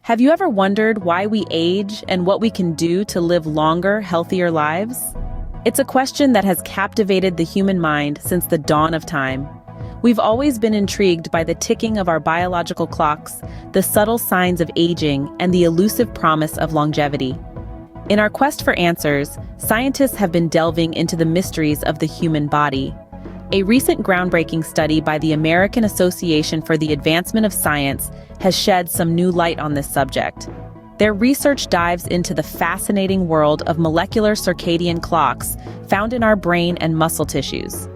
Have you ever wondered why we age and what we can do to live longer, healthier lives? It's a question that has captivated the human mind since the dawn of time. We've always been intrigued by the ticking of our biological clocks, the subtle signs of aging, and the elusive promise of longevity. In our quest for answers, scientists have been delving into the mysteries of the human body. A recent groundbreaking study by the American Association for the Advancement of Science has shed some new light on this subject. Their research dives into the fascinating world of molecular circadian clocks found in our brain and muscle tissues.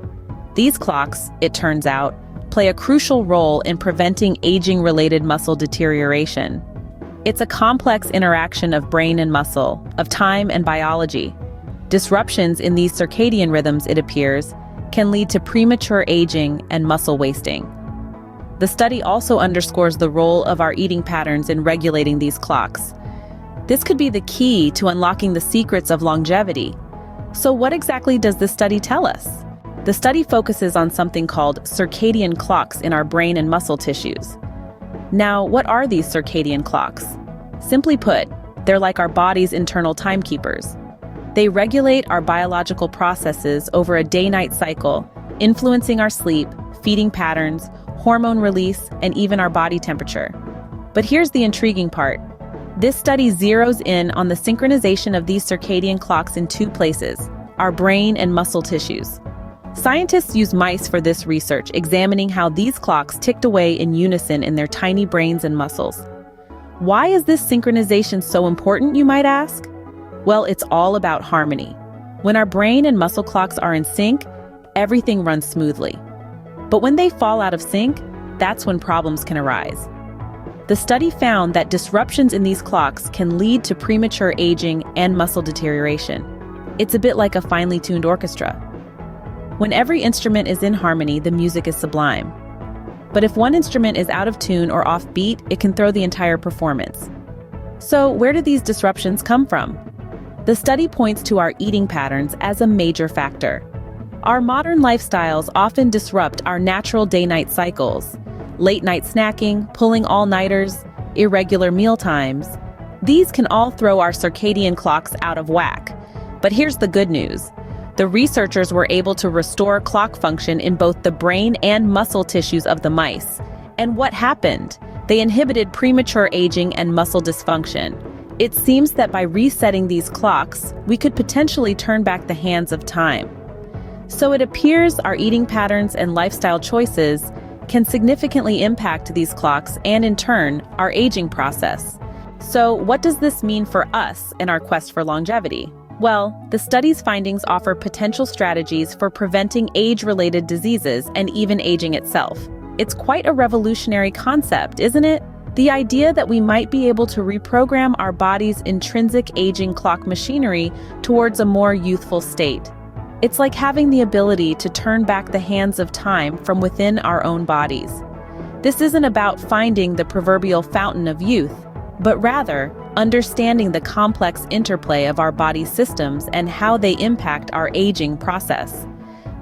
These clocks, it turns out, play a crucial role in preventing aging-related muscle deterioration. It's a complex interaction of brain and muscle, of time and biology. Disruptions in these circadian rhythms, it appears, can lead to premature aging and muscle wasting. The study also underscores the role of our eating patterns in regulating these clocks. This could be the key to unlocking the secrets of longevity. So what exactly does this study tell us? The study focuses on something called circadian clocks in our brain and muscle tissues. Now, what are these circadian clocks? Simply put, they're like our body's internal timekeepers. They regulate our biological processes over a day-night cycle, influencing our sleep, feeding patterns, hormone release, and even our body temperature. But here's the intriguing part. This study zeroes in on the synchronization of these circadian clocks in two places, our brain and muscle tissues. Scientists use mice for this research, examining how these clocks ticked away in unison in their tiny brains and muscles. Why is this synchronization so important, you might ask? Well, it's all about harmony. When our brain and muscle clocks are in sync, everything runs smoothly. But when they fall out of sync, that's when problems can arise. The study found that disruptions in these clocks can lead to premature aging and muscle deterioration. It's a bit like a finely tuned orchestra. When every instrument is in harmony, the music is sublime. But if one instrument is out of tune or off beat, it can throw the entire performance. So where do these disruptions come from? The study points to our eating patterns as a major factor. Our modern lifestyles often disrupt our natural day-night cycles. Late-night snacking, pulling all-nighters, irregular meal times. These can all throw our circadian clocks out of whack. But here's the good news. The researchers were able to restore clock function in both the brain and muscle tissues of the mice. And what happened? They inhibited premature aging and muscle dysfunction. It seems that by resetting these clocks, we could potentially turn back the hands of time. So it appears our eating patterns and lifestyle choices can significantly impact these clocks and, in turn, our aging process. So what does this mean for us in our quest for longevity? Well, the study's findings offer potential strategies for preventing age-related diseases and even aging itself. It's quite a revolutionary concept, isn't it? The idea that we might be able to reprogram our body's intrinsic aging clock machinery towards a more youthful state. It's like having the ability to turn back the hands of time from within our own bodies. This isn't about finding the proverbial fountain of youth, but rather understanding the complex interplay of our body systems and how they impact our aging process.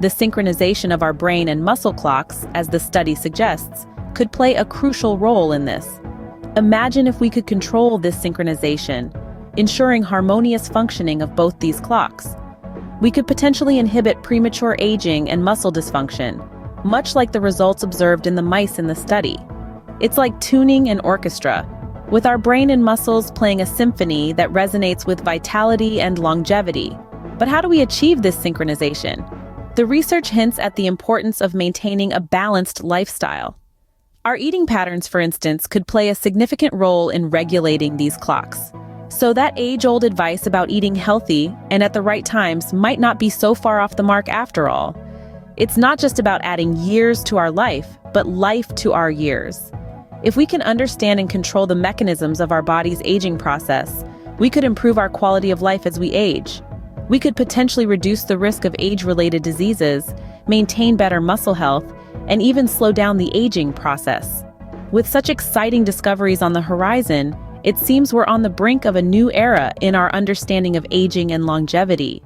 The synchronization of our brain and muscle clocks, as the study suggests, could play a crucial role in this. Imagine if we could control this synchronization, ensuring harmonious functioning of both these clocks. We could potentially inhibit premature aging and muscle dysfunction, much like the results observed in the mice in the study. It's like tuning an orchestra, with our brain and muscles playing a symphony that resonates with vitality and longevity. But how do we achieve this synchronization? The research hints at the importance of maintaining a balanced lifestyle. Our eating patterns, for instance, could play a significant role in regulating these clocks. So that age-old advice about eating healthy and at the right times might not be so far off the mark after all. It's not just about adding years to our life, but life to our years. If we can understand and control the mechanisms of our body's aging process, we could improve our quality of life as we age. We could potentially reduce the risk of age-related diseases, maintain better muscle health, and even slow down the aging process. With such exciting discoveries on the horizon, it seems we're on the brink of a new era in our understanding of aging and longevity.